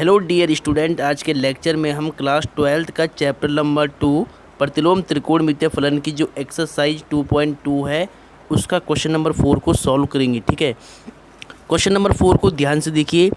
Hello dear student, आज के lecture में हम क्लास 12th का चैप्टर नंबर 2 प्रतिलोम त्रिकोणमितीय फलन की जो एक्सरसाइज 2.2 है उसका क्वेश्चन नंबर 4 को सॉल्व करेंगे। ठीक है, क्वेश्चन नंबर 4 को ध्यान से देखिए।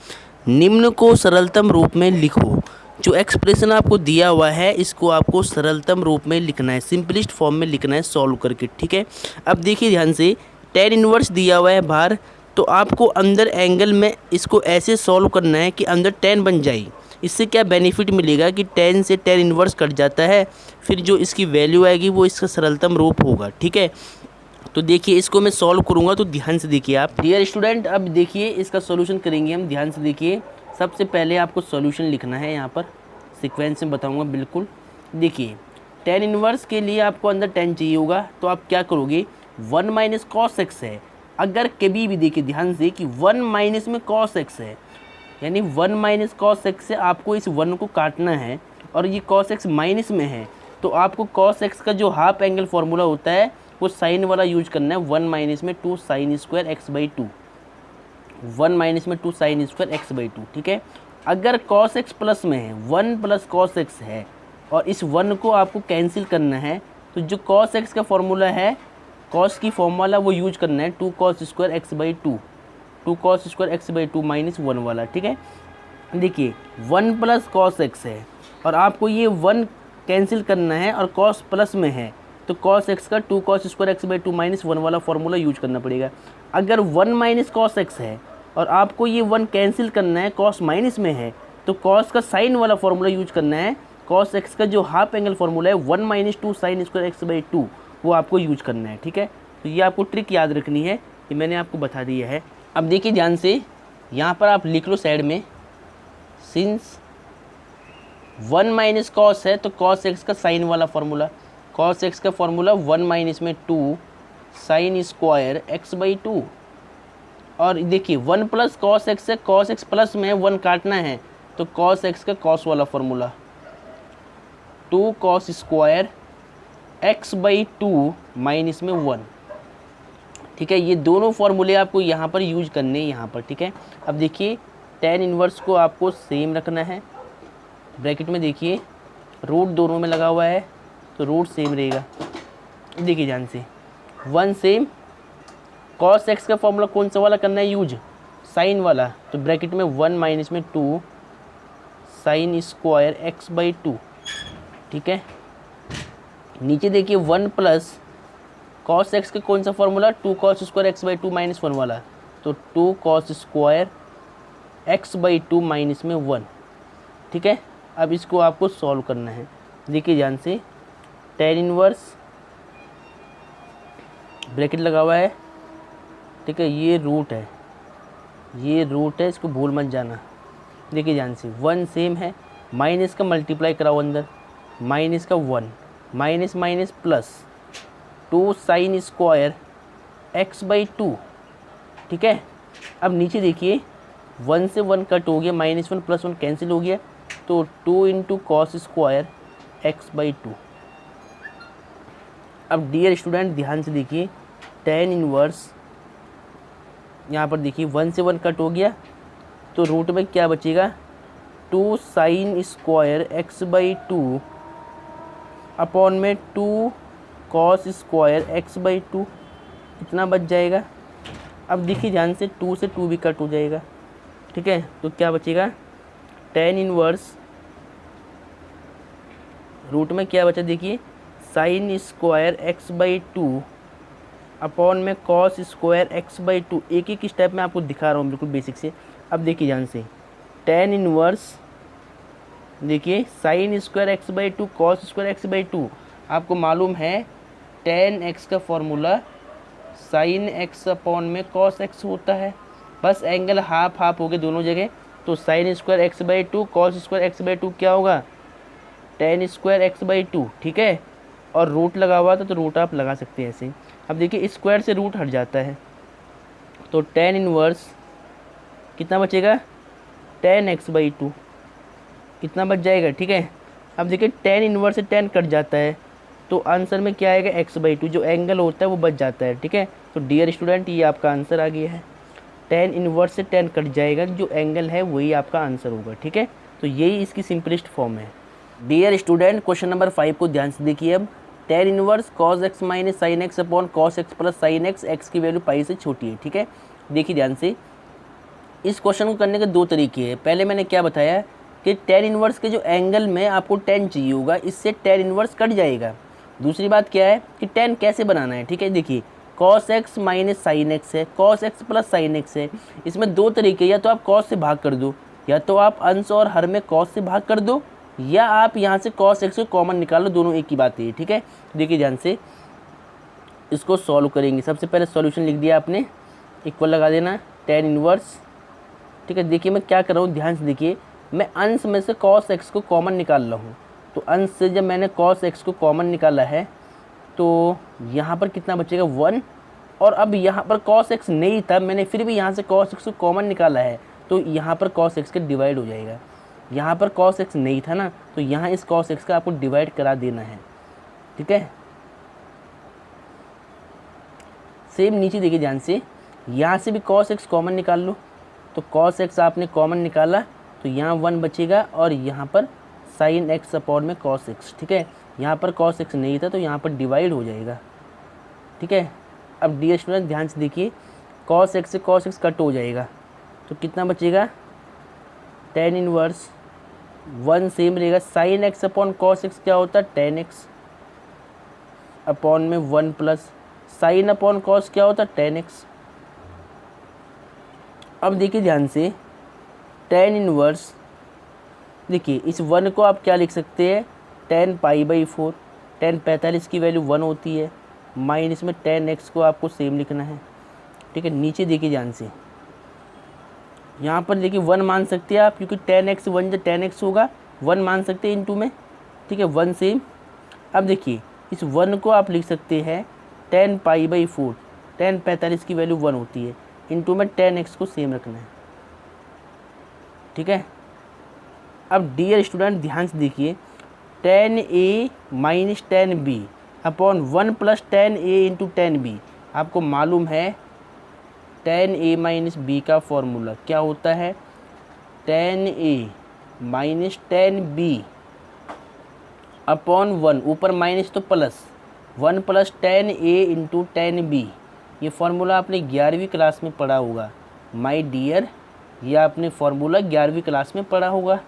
निम्न को सरलतम रूप में लिखो। जो एक्सप्रेशन आपको दिया हुआ है इसको आपको सरलतम रूप में लिखना है, सिंपलेस्ट फॉर्म में लिखना है सॉल्व करके। ठीक है, अब देखिए ध्यान से, tan इनवर्स दिया हुआ है बाहर, तो आपको अंदर एंगल में इसको ऐसे सॉल्व करना है कि अंदर tan बन जाए। इससे क्या बेनिफिट मिलेगा कि tan से tan इनवर्स कट जाता है, फिर जो इसकी वैल्यू आएगी वो इसका सरलतम रूप होगा। ठीक है, तो देखिए इसको मैं सॉल्व करूँगा, तो ध्यान से देखिए आप डियर स्टूडेंट। अब देखिए इसका सॉल्यूशन करेंगे हम, ध्यान से देखिए। सबसे पहले आपको सॉल्यूशन लिखना है, यहाँ पर सीक्वेंस में बताऊँगा बिल्कुल। देखिए tan इनवर्स के लिए आपको अंदर tan चाहिए होगा, तो आप क्या करोगे, 1 माइनस कॉस एक्स है। अगर कभी भी देखिए ध्यान से कि 1 माइनस में कॉस एक्स है, यानी 1 माइनस कॉस एक्स से आपको इस 1 को काटना है, और ये कॉस एक्स माइनस में है, तो आपको कॉस एक्स का जो हाफ एंगल फार्मूला होता है वो साइन वाला यूज करना है। 1 माइनस में 2 sine square x by 2, 1 minus में 2 साइन स्क्वायर एक्स बाई 2। ठीक है, अगर कॉस एक्स प्लस में है, 1 प्लस कॉस एक्स है, और इस 1 को आपको कैंसिल करना है, तो जो कॉस एक्स का फॉर्मूला है, कॉस की फॉर्मूला वो यूज करना है 2 cos square x by 2, 2 cos square x by 2 minus 1 वाला। ठीक है, देखिए 1 प्लस कॉस एक्स है और आपको ये 1 कैंसिल करना है, और कॉस प्लस में है तो कॉस एक्स का 2 cos square x by 2 minus 1 वाला फॉर्मूला यूज करना पड़ेगा। अगर 1 माइनस कॉस एक्स है और आपको ये 1 कैंसिल करना है, कॉस माइनस में है, तो कॉस का साइन वाला फॉर्मूला यूज करना है। कॉस एक्स का जो हाफ एंगल फॉर्मूला है 1 minus 2 sine square x by 2, वो आपको यूज करना है। ठीक है, तो ये आपको ट्रिक याद रखनी है, ये मैंने आपको बता दिया है। अब देखिए ध्यान से, यहाँ पर आप लिख लो साइड में, सिंस 1 माइनस कॉस है तो कॉस एक्स का साइन वाला फॉर्मूला, कॉस एक्स का फॉर्मूला 1 माइनस में 2 साइन स्क्वायर एक्स बाई 2, और देखिए 1 प्लस कॉस एक्स है, कॉस एक्स प्लस में 1 काटना है, तो कॉस एक्स का कॉस वाला formula 2 cos square x by 2 minus में 1। ठीक है, ये दोनों फॉर्मूले आपको यहाँ पर यूज करने हैं यहाँ पर। ठीक है, अब देखिए tan इनवर्स को आपको सेम रखना है, ब्रैकेट में देखिए रूट दोनों में लगा हुआ है तो रूट सेम रहेगा। देखिए ध्यान से, 1 सेम, कॉस एक्स का फॉर्मूला कौन सा वाला करना है यूज, साइन वाला, तो ब्रैकेट में 1 माइनस में 2 साइन स्क्वायर एक्स बाई 2। ठीक है, नीचे देखिए 1 प्लस कॉस एक्स का कौन सा formula, 2 cos square x by 2 minus 1 वाला, तो 2 cos square x by 2 minus में 1। ठीक है, अब इसको आपको सॉल्व करना है। देखिए ध्यान से, tan इनवर्स ब्रैकेट लगा हुआ है, ठीक है, ये रूट है, ये रूट है, इसको भूल मत जाना। देखिए ध्यान से, 1 सेम है, माइनस का मल्टीप्लाई कराओ अंदर, माइनस का 1, minus minus plus 2 sine square x by 2। ठीक है, अब नीचे देखिए 1 से 1 कट हो गया, माइनस 1 प्लस 1 कैंसिल हो गया, तो 2 into cos square x by 2। अब डियर स्टूडेंट ध्यान से देखिए, tan इनवर्स यहाँ पर देखिए 1 से 1 कट हो गया, तो रूट में क्या बचेगा, 2 sine square x by 2 upon में 2 कॉस स्क्वायर एक्स बाई 2, इतना बच जाएगा। अब देखिए ध्यान से, 2 से 2 भी कट हो जाएगा। ठीक है, तो क्या बचेगा, tan इनवर्स रूट में क्या बचा, देखिए sine square x by 2 upon में कॉस स्क्वायर एक्स बाई 2। एक एक स्टेप में आपको दिखा रहा हूँ बिल्कुल बेसिक से। अब देखिए ध्यान से, tan इनवर्स देखिए sine square x by 2 cos square x by 2, आपको मालूम है tan एक्स का फॉर्मूला साइन एक्स अपॉन में कॉस एक्स होता है, बस एंगल हाफ हाफ हो गए दोनों जगह, तो sine square x by 2 cos square x by 2 क्या होगा, tan स्क्वायर एक्स बाई 2। ठीक है, और रूट लगा हुआ था तो रूट आप लगा सकते हैं ऐसे। अब देखिए स्क्वायर से रूट हट जाता है, तो tan इनवर्स कितना बचेगा, tan एक्स बाई 2, कितना बच जाएगा। ठीक है, अब देखिए tan इनवर्स से tan कट जाता है, तो आंसर में क्या आएगा, एक्स बाई 2, जो एंगल होता है वो बच जाता है। ठीक है, तो डियर स्टूडेंट ये आपका आंसर आ गया है। टेन इनवर्स से टेन कट जाएगा, जो एंगल है वही आपका आंसर होगा। ठीक है, तो यही इसकी सिंपलेस्ट फॉर्म है। डियर स्टूडेंट, क्वेश्चन नंबर 5 को ध्यान से देखिए। अब tan inverse cos x minus sine x upon cos x plus sine x, x की वैल्यू पाई से छोटी है। ठीक है, देखिए ध्यान से, इस क्वेश्चन को करने के दो तरीके हैं। पहले मैंने क्या बताया कि टेन इनवर्स के जो एंगल में आपको टेन चाहिए होगा, इससे टेन इनवर्स कट जाएगा। दूसरी बात क्या है कि टेन कैसे बनाना है। ठीक है, देखिए cos x minus sine x है, cos x plus sine x है। इसमें दो तरीके, या तो आप कॉस से भाग कर दो, या तो आप अंश और हर में कॉस से भाग कर दो, या आप यहाँ से कॉस एक्स को कॉमन निकाल लो, दोनों एक ही बात है। ठीक है, देखिए ध्यान से इसको सॉल्व करेंगे। सबसे पहले सॉल्यूशन लिख दिया आपने, इक्वल लगा देना टेन इनवर्स। ठीक है, देखिए मैं क्या कर रहा हूँ, ध्यान से देखिए, मैं अंश में से कॉस एक्स को कॉमन निकाल रहा हूँ। तो अंश से जब मैंने कॉस एक्स को कॉमन निकाला है तो यहाँ पर कितना बचेगा 1, और अब यहाँ पर कॉस एक्स नहीं था, मैंने फिर भी यहाँ से कॉस एक्स को कॉमन निकाला है, तो यहाँ पर कॉस एक्स के डिवाइड हो जाएगा। यहाँ पर कॉस एक्स नहीं था ना, तो यहाँ इस कॉस एक्स का आपको डिवाइड करा देना है। ठीक है, सेम नीचे देखिए ध्यान से, यहाँ से भी कॉस एक्स कॉमन निकाल लो। तो कॉस एक्स आपने कॉमन निकाला तो यहाँ 1 बचेगा, और यहाँ पर साइन एक्स अपॉन में कॉस एक्स। ठीक है, यहाँ पर कॉस एक्स नहीं था तो यहाँ पर डिवाइड हो जाएगा। ठीक है, अब डियर स्टूडेंट ध्यान से देखिए, कॉस एक्स से कॉस एक्स कट हो जाएगा, तो कितना बचेगा टेन इनवर्स 1 सेम रहेगा। Sine x upon cos x क्या होता है, टेन एक्स अपॉन में 1 प्लस साइन अपॉन कॉस क्या होता है, टेन एक्स। अब देखिए ध्यान से, टेन इनवर्स, देखिए इस 1 को आप क्या लिख सकते हैं, टेन पाई बाई 4, टेन 45 की वैल्यू 1 होती है, माइनस में टेन एक्स को आपको सेम लिखना है। ठीक है, नीचे देखिए ध्यान से, यहाँ पर देखिए 1 मान सकते हैं आप, क्योंकि टेन एक्स 1 जो टेन एक्स होगा 1 मान सकते हैं इनटू में। ठीक है, 1 सेम। अब देखिए इस 1 को आप लिख सकते हैं टेन पाई बाई 4, टेन 45 की वैल्यू 1 होती है, इनटू में टेन एक्स को सेम रखना है। ठीक है, अब डियर स्टूडेंट ध्यान से देखिए, tan A minus tan B upon 1 plus tan A into tan B. आपको मालूम है टेन ए माइनस बी का फॉर्मूला क्या होता है, tan A minus tan B upon 1, ऊपर माइनस तो plus 1 plus tan A into tan B. ये फार्मूला आपने 11वीं क्लास में पढ़ा होगा माय डियर, ये आपने फार्मूला 11वीं क्लास में पढ़ा होगा।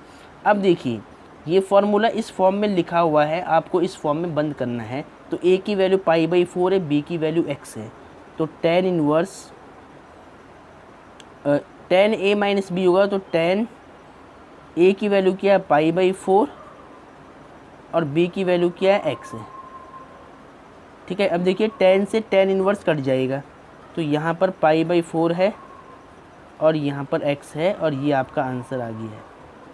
अब देखिए ये फार्मूला इस फॉर्म में लिखा हुआ है, आपको इस फॉर्म में बंद करना है। तो ए की वैल्यू पाई बाई 4 है, बी की वैल्यू एक्स है, तो tan inverse tan A minus B होगा, तो टेन ए की वैल्यू क्या है पाई बाई 4, और बी की वैल्यू क्या है एक्स है। ठीक है, अब देखिए टेन से टेन इनवर्स कट जाएगा, तो यहाँ पर पाई बाई 4 है और यहाँ पर एक्स है, और ये आपका आंसर आ गया है।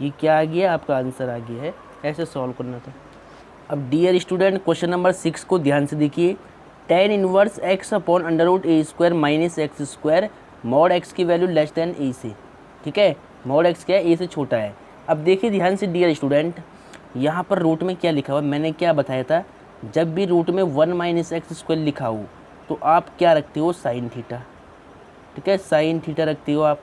ये क्या आ गया, आपका आंसर आ गया है। ऐसे सॉल्व करना था। अब डियर स्टूडेंट क्वेश्चन नंबर 6 को ध्यान से देखिए, tan inverse x upon under root a square minus x square, mod x की वैल्यू लेस देन ए से। ठीक है, मॉड एक्स क्या है, ए से छोटा है। अब देखिए ध्यान से डियर स्टूडेंट, यहाँ पर रूट में क्या लिखा हुआ है, मैंने क्या बताया था, जब भी रूट में 1 माइनस एक्स स्क्वायर लिखा हो तो आप क्या रखते हो, साइन थीटा। ठीक है, साइन थीटा रखते हो आप।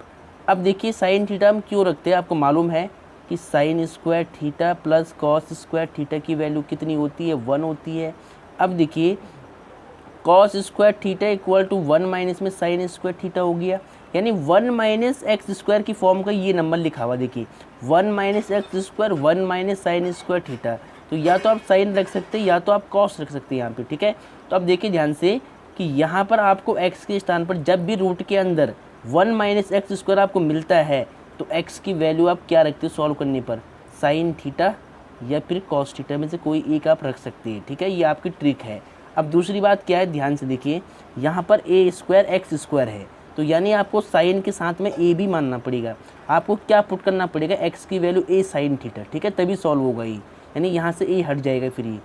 अब देखिए साइन थीटा हम क्यों रखते हैं, आपको मालूम है कि sine square theta plus cos square theta की वैल्यू कितनी होती है, 1 होती है। अब देखिए cos square theta equal to 1 minus में साइन स्क्वायर थीटा हो गया, यानी 1 माइनस एक्स स्क्वायर की फॉर्म का ये नंबर लिखा हुआ, देखिए 1 minus x square 1 minus sine square theta. तो या तो आप साइन रख सकते हैं या तो आप कॉस रख सकते हैं यहाँ पे। ठीक है, तो अब देखिए ध्यान से कि यहाँ पर आपको एक्स के स्थान पर जब भी रूट के अंदर 1 माइनस एक्स स्क्वायर आपको मिलता है तो एक्स की वैल्यू आप क्या रखते हो सॉल्व करने पर, साइन थीटा या फिर कॉस थीटा में से कोई एक आप रख सकते हैं। ठीक है, ये आपकी ट्रिक है। अब दूसरी बात क्या है, ध्यान से देखिए, यहाँ पर ए स्क्वायर एक्स स्क्वायर है, तो यानी आपको साइन के साथ में ए भी मानना पड़ेगा। आपको क्या पुट करना पड़ेगा, एक्स की वैल्यू ए साइन थीटा। ठीक है, तभी सॉल्व होगा ये, यानी यहाँ से ए हट जाएगा फिर ये।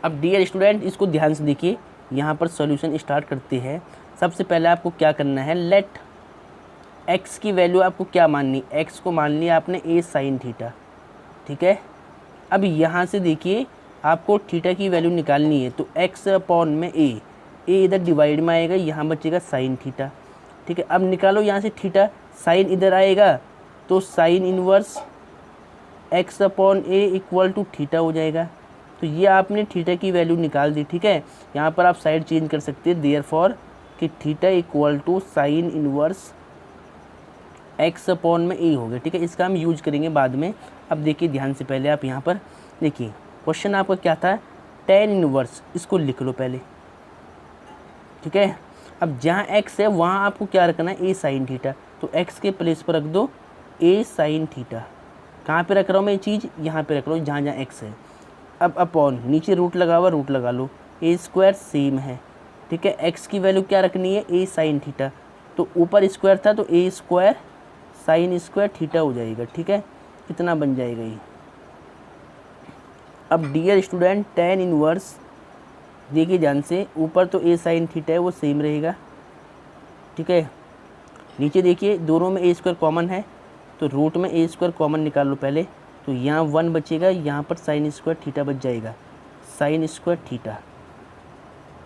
अब डियर स्टूडेंट इसको ध्यान से देखिए, यहाँ पर सॉल्यूशन स्टार्ट करते हैं। सबसे पहले आपको क्या करना है, लेट एक्स की वैल्यू आपको क्या माननी, एक्स को मान लिया आपने ए साइन थीटा। ठीक है, अब यहाँ से देखिए आपको थीटा की वैल्यू निकालनी है, तो एक्स अपॉन में ए, ए इधर डिवाइड में आएगा, यहाँ बचेगा साइन थीटा। ठीक है, अब निकालो यहाँ से थीटा, साइन इधर आएगा तो sine inverse x upon a equal to theta हो जाएगा। तो ये आपने थीटा की वैल्यू निकाल दी। ठीक है, यहाँ पर आप साइड चेंज कर सकते हैं, देयरफॉर कि theta equal to sine inverse x upon में ए हो गया। ठीक है, इसका हम यूज करेंगे बाद में। अब देखिए ध्यान से, पहले आप यहाँ पर देखिए क्वेश्चन आपका क्या था, टेन इनवर्स, इसको लिख लो पहले। ठीक है, अब जहाँ x है वहाँ आपको क्या रखना है, ए साइन थीटा। तो x के प्लेस पर रख दो ए साइन थीटा। कहाँ पे रख रहा हूँ मैं ये चीज़, यहाँ पे रख रहा हूँ जहाँ जहाँ x है। अब अपॉन, नीचे रूट लगा हुआ, रूट लगा लो, ए स्क्वायर सेम है। ठीक है, x की वैल्यू क्या रखनी है, ए साइन थीटा। तो ऊपर स्क्वायर था तो ए स्क्वायर साइन स्क्वायर थीटा हो जाएगा। ठीक है, कितना बन जाएगा ये। अब डियर स्टूडेंट, टेन इनवर्स देखिए ध्यान से, ऊपर तो ए साइन थीटा है वो सेम रहेगा। ठीक है, नीचे देखिए दोनों में ए स्क्वायर कॉमन है, तो रूट में ए स्क्वायर कॉमन निकाल लो पहले। तो यहाँ 1 बचेगा, यहाँ पर साइन स्क्वायर थीटा बच जाएगा, साइन स्क्वायर थीटा।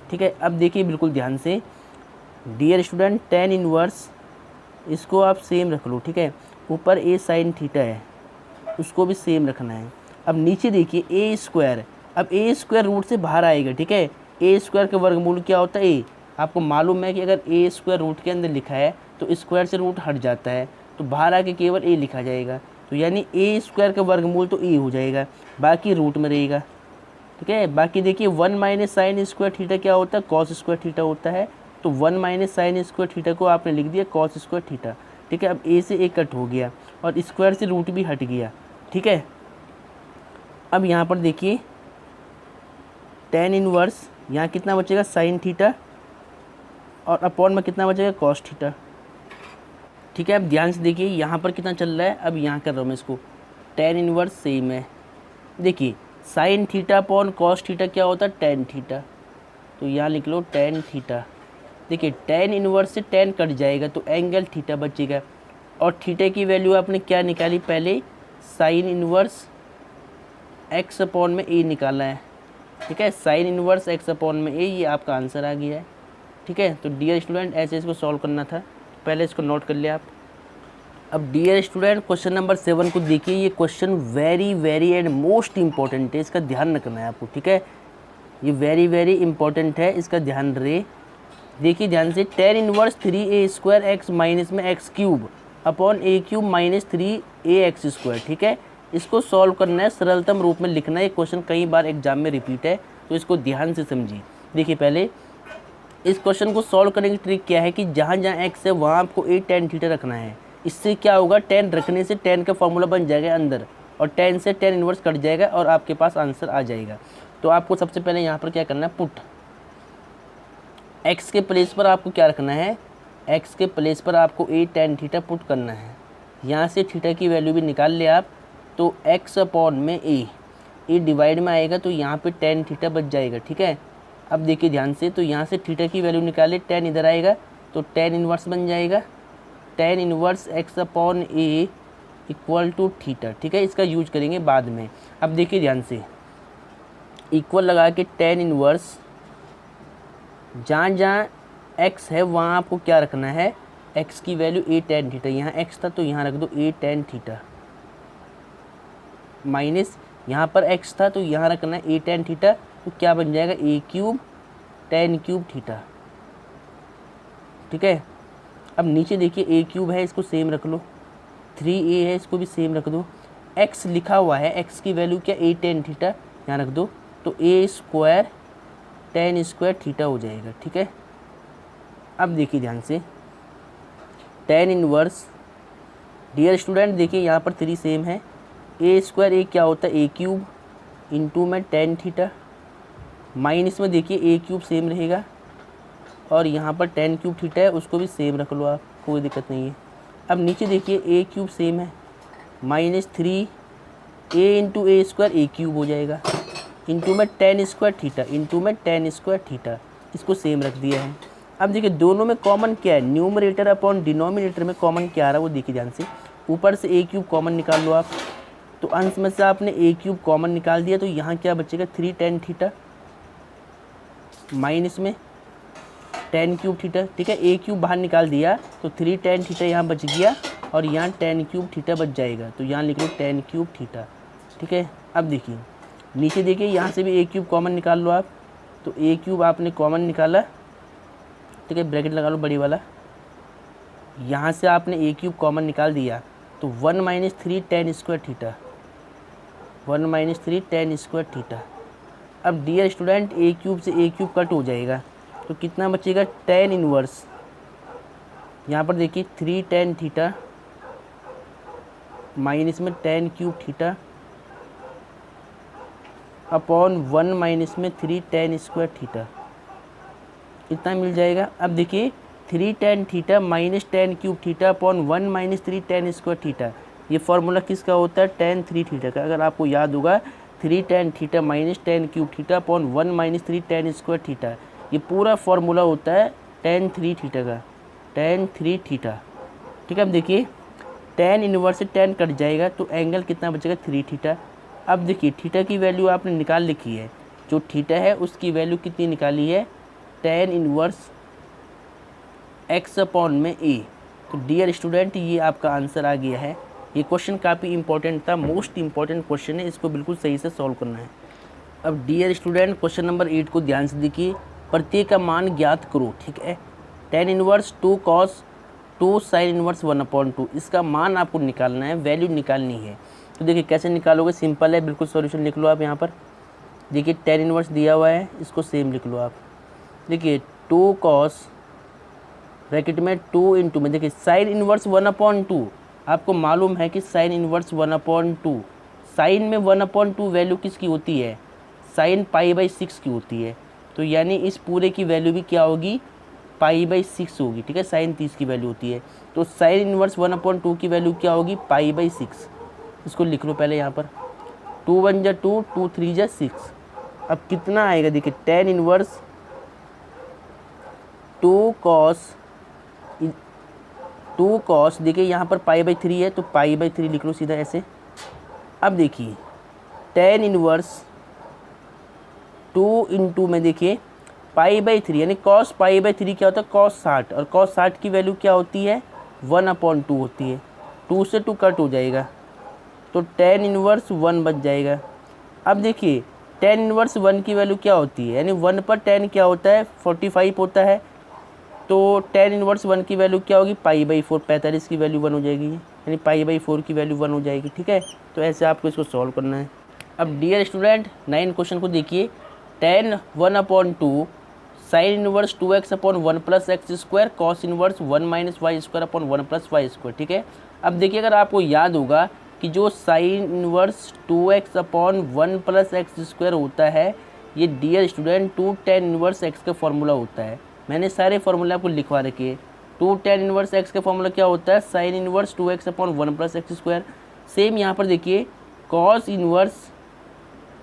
ठीक है, अब देखिए बिल्कुल ध्यान से डियर स्टूडेंट, टेन इनवर्स इसको आप सेम रख लो। ठीक है, ऊपर ए साइन थीटा है उसको भी सेम रखना है। अब नीचे देखिए ए स्क्वायर, अब ए स्क्वायर रूट से बाहर आएगा। ठीक है, ए स्क्वायर का वर्गमूल क्या होता है, ए। आपको मालूम है कि अगर ए स्क्वायर रूट के अंदर लिखा है तो स्क्वायर से रूट हट जाता है, तो बाहर आके केवल ए लिखा जाएगा। तो यानी ए स्क्वायर का वर्गमूल तो ए हो जाएगा, बाकी रूट में रहेगा। ठीक है, बाकी देखिए 1 माइनस साइन स्क्वायर थीटा क्या होता है, कॉस स्क्वायर थीटा होता है। तो 1 माइनस साइन स्क्वायर थीटा को आपने लिख दिया कॉस स्क्वायर थीटा। ठीक है, अब ए से ए कट हो गया और स्क्वायर से रूट भी हट गया। ठीक है, अब यहाँ पर देखिए टेन इनवर्स, यहाँ कितना बचेगा, साइन थीटा, और अपॉन में कितना बचेगा, कॉस थीटा। ठीक है, अब ध्यान से देखिए यहाँ पर कितना चल रहा है, अब यहाँ कर रहा हूँ मैं इसको, टेन इनवर्स सेम है। देखिए sine theta upon cos theta क्या होता है, टेन थीटा। तो यहाँ लिख लो टेन थीटा। देखिए टेन इनवर्स से टेन कट जाएगा तो एंगल थीटा बचेगा, और थीटा की वैल्यू आपने क्या निकाली पहले, साइन इनवर्स एक्स अपॉन में ए निकाला है। ठीक है, साइन इनवर्स एक्स अपॉन में ए, ये आपका आंसर आ गया है। ठीक है, तो डियर स्टूडेंट ऐसे इसको सॉल्व करना था, पहले इसको नोट कर लिया आप। अब डियर स्टूडेंट क्वेश्चन नंबर 7 को देखिए, ये question very very and most important है, इसका ध्यान रखना है आपको। ठीक है, ये वेरी वेरी इंपॉर्टेंट है, इसका ध्यान रहे। देखिए ध्यान से, tan inverse 3a square x minus में x cube upon a cube minus 3a x square. ठीक है, इसको सॉल्व करना है, सरलतम रूप में लिखना है। ये क्वेश्चन कई बार एग्जाम में रिपीट है, तो इसको ध्यान से समझिए। देखिए पहले इस क्वेश्चन को सॉल्व करने की ट्रिक क्या है कि जहाँ जहाँ एक्स है वहाँ आपको ए टेन थीटा रखना है। इससे क्या होगा, टेन रखने से टेन का फॉर्मूला बन जाएगा अंदर, और टेन से टेन इनवर्स कट जाएगा और आपके पास आंसर आ जाएगा। तो आपको सबसे पहले यहाँ पर क्या करना है, पुट एक्स के प्लेस पर आपको क्या रखना है, एक्स के प्लेस पर आपको ए टेन थीटा पुट करना है। यहाँ से थीटा की वैल्यू भी निकाल ले आप, तो एक्स अपॉन में ए डिवाइड में आएगा तो यहाँ पे टेन थीटा बच जाएगा। ठीक है, अब देखिए ध्यान से, तो यहाँ से थीटा की वैल्यू निकाले, टेन इधर आएगा तो टेन इनवर्स बन जाएगा, tan inverse x upon a equal to theta. ठीक है, इसका यूज करेंगे बाद में। अब देखिए ध्यान से, इक्वल लगा के टेन इनवर्स, जहाँ जहाँ एक्स है वहाँ आपको क्या रखना है, एक्स की वैल्यू ए टेन थीटा। यहाँ एक्स था तो यहाँ रख दो ए टेन थीटा, माइनस यहाँ पर एक्स था तो यहाँ रखना है ए टेन थीटा। तो क्या बन जाएगा, ए क्यूब टेन क्यूब थीटा। ठीक है, अब नीचे देखिए ए क्यूब है, इसको सेम रख लो, 3a है इसको भी सेम रख दो, x लिखा हुआ है, x की वैल्यू क्या, ए टेन थीटा, यहाँ रख दो, तो ए स्क्वायर टेन स्क्वायर थीटा हो जाएगा। ठीक है, अब देखिए ध्यान से, टेन इनवर्स, डियर स्टूडेंट देखिए यहाँ पर 3 सेम है, ए स्क्वायर ए क्या होता है, ए क्यूब इंटू में टेन थीटा, माइनस में देखिए ए क्यूब सेम रहेगा, और यहाँ पर टेन क्यूब थीटा है उसको भी सेम रख लो आप, कोई दिक्कत नहीं है। अब नीचे देखिए ए क्यूब सेम है, माइनस 3 ए इंटू ए स्क्वायर ए क्यूब हो जाएगा, इंटू में टेन स्क्वायर थीटा, इंटू में टेन स्क्वायर थीटा, इसको सेम रख दिया है। अब देखिए दोनों में कॉमन क्या है, न्यूमरेटर अपॉन डिनोमिनेटर में कॉमन क्या आ रहा है वो देखिए ध्यान से, ऊपर से ए क्यूब कॉमन निकाल लो आप, तो अंश में से आपने ए क्यूब कॉमन निकाल दिया, तो यहाँ क्या बचेगा 3 टेन थीटा, माइनस में टेन क्यूब थीटा, ठीक है। ए क्यूब बाहर निकाल दिया तो 3 टेन थीटा यहाँ बच गया और यहाँ टेन क्यूब थीटा बच जाएगा, तो यहाँ लिख लो टेन क्यूब थीटा, ठीक है। अब देखिए नीचे देखिए, यहाँ से भी ए क्यूब कॉमन निकाल लो आप, तो ए क्यूब आपने कॉमन निकाला, ठीक है, ब्रैकेट लगा लो बड़ी वाला। यहाँ से आपने ए क्यूब कॉमन निकाल दिया तो 1 - 3 ten square theta, 1 - 3 ten square theta. अब डियर स्टूडेंट ए क्यूब से ए क्यूब कट हो जाएगा तो कितना बचेगा, टेन इनवर्स, यहाँ पर देखिए 3 टेन थीटा माइनस में ten cube theta upon 1 minus में 3 टेन स्क्वायर थीटा, इतना मिल जाएगा। अब देखिए 3 tan theta minus ten cube theta upon 1 minus 3 ten square theta, ये फार्मूला किसका होता है, टेन 3 थीटा का। अगर आपको याद होगा 3 tan theta minus ten cube theta upon 1 minus 3 ten square theta, ये पूरा फार्मूला होता है टेन 3 थीटा का, टेन 3 थीटा, ठीक है। अब देखिए टेन इनवर्स से टेन कट जाएगा तो एंगल कितना बचेगा, 3 थीटा। अब देखिए थीटा की वैल्यू आपने निकाल लिखी है, जो थीटा है उसकी वैल्यू कितनी निकाली है, टेन इनवर्स एक्स अपॉन में ए। तो डियर स्टूडेंट ये आपका आंसर आ गया है। ये क्वेश्चन काफ़ी इंपॉर्टेंट था, मोस्ट इंपॉर्टेंट क्वेश्चन है, इसको बिल्कुल सही से सॉल्व करना है। अब डियर स्टूडेंट क्वेश्चन नंबर 8 को ध्यान से देखिए, प्रत्येक का मान ज्ञात करो, ठीक है। Tan inverse 2 cos 2 sine inverse 1/2, इसका मान आपको निकालना है, वैल्यू निकालनी है। तो देखिए कैसे निकालोगे, सिंपल है, बिल्कुल सॉल्यूशन लिख लो आप। यहाँ पर देखिए टेन इनवर्स दिया हुआ है, इसको सेम लिख लो आप। देखिए 2 कॉस ब्रैकेट में 2 इंटू में देखिए साइन इनवर्स 1/2, आपको मालूम है कि साइन इनवर्स 1/2, साइन में 1/2 वैल्यू किसकी होती है, साइन π/6 की होती है, तो यानी इस पूरे की वैल्यू भी क्या होगी, π/6 होगी, ठीक है। साइन 30 की वैल्यू होती है, तो साइन इनवर्स 1/2 की वैल्यू क्या होगी, π/6। इसको लिख लो पहले यहाँ पर, 2 × 1 = 2, 2 × 3 = 6। अब कितना आएगा, देखिए टेन इनवर्स 2 कॉस देखिए यहाँ पर π/3 है तो π/3 लिख लो सीधा ऐसे। अब देखिए टेन इनवर्स 2 इंटू में देखिए π/3 यानी कॉस π/3 क्या होता है, कॉस 60, और कॉस 60 की वैल्यू क्या होती है, 1/2 होती है। 2 से 2 कट हो जाएगा तो टेन इनवर्स 1 बच जाएगा। अब देखिए टेन इनवर्स 1 की वैल्यू क्या होती है, यानी 1 पर 10 क्या होता है, 45 होता है, तो टेन इनवर्स 1 की वैल्यू क्या होगी, π/4, 45 की वैल्यू 1 हो जाएगी, यानी π/4 की वैल्यू 1 हो जाएगी, ठीक है। तो ऐसे आपको इसको सॉल्व करना है। अब डियर स्टूडेंट 9 क्वेश्चन को देखिए, ten 1/2 sine inverse 2x upon 1 + x² cos inverse 1 - y² upon 1 + y², ठीक है। अब देखिए अगर आपको याद होगा कि जो sine inverse 2x upon 1 + x² होता है, ये dear student 2 tan inverse x का फॉर्मूला होता है। मैंने सारे फार्मूले आपको लिखवा रखे हैं। 2 टेन इनवर्स x का फॉर्मूला क्या होता है, sine inverse 2x upon 1 + x²। Same यहाँ पर देखिए कॉस इनवर्स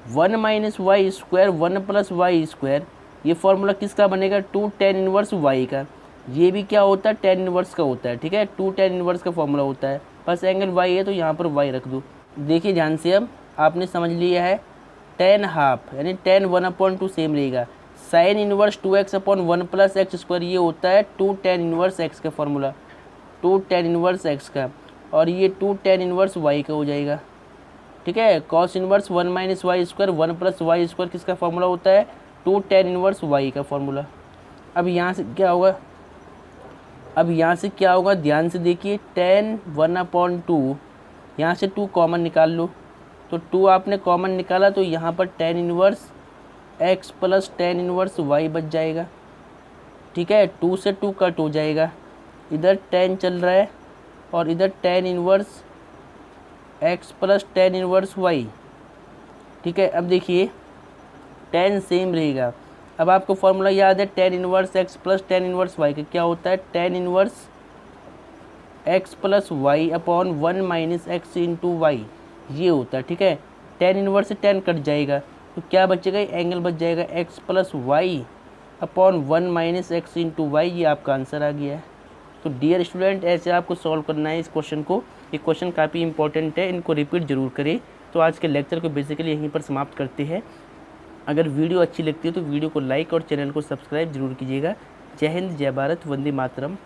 1 - y², 1 + y², ये फार्मूला किसका बनेगा, 2 टेन इनवर्स y का। ये भी क्या होता है, टेन इनवर्स का होता है, ठीक है। 2 टेन इनवर्स का फॉर्मूला होता है, बस एंगल y है तो यहाँ पर y रख दो। देखिए ध्यान से, अब आपने समझ लिया है टेन हाफ यानी टेन 1/2 सेम रहेगा। Sine inverse 2x upon 1 + x², ये होता है 2 टेन इनवर्स x का फॉर्मूला, 2 टेन इनवर्स x का, और ये 2 टेन इनवर्स y का हो जाएगा, ठीक है। कॉस इनवर्स 1 - y², 1 + y² किसका फॉर्मूला होता है, 2 टेन इनवर्स y का फॉर्मूला। अब यहाँ से क्या होगा, ध्यान से देखिए, टेन 1/2, यहाँ से 2 कॉमन निकाल लो, तो 2 आपने कॉमन निकाला तो यहाँ पर ten inverse x + tan inverse y बच जाएगा, ठीक है। 2 से 2 कट हो जाएगा, इधर 10 चल रहा है और इधर ten inverse x + tan inverse y, ठीक है। अब देखिए 10 सेम रहेगा। अब आपको फॉर्मूला याद है ten inverse x + tan inverse y का क्या होता है, ten inverse x + y upon 1 - x × y, ये होता है, ठीक है। टेन इनवर्स से 10 कट जाएगा तो क्या बचेगा, एंगल बच जाएगा x + y upon 1 - x × y, ये आपका आंसर आ गया है। तो डियर स्टूडेंट ऐसे आपको सॉल्व करना है इस क्वेश्चन को। ये क्वेश्चन काफ़ी इंपॉर्टेंट है, इनको रिपीट जरूर करें। तो आज के लेक्चर को बेसिकली यहीं पर समाप्त करते हैं। अगर वीडियो अच्छी लगती है तो वीडियो को लाइक और चैनल को सब्सक्राइब जरूर कीजिएगा। जय हिंद, जय भारत, वंदे मातरम।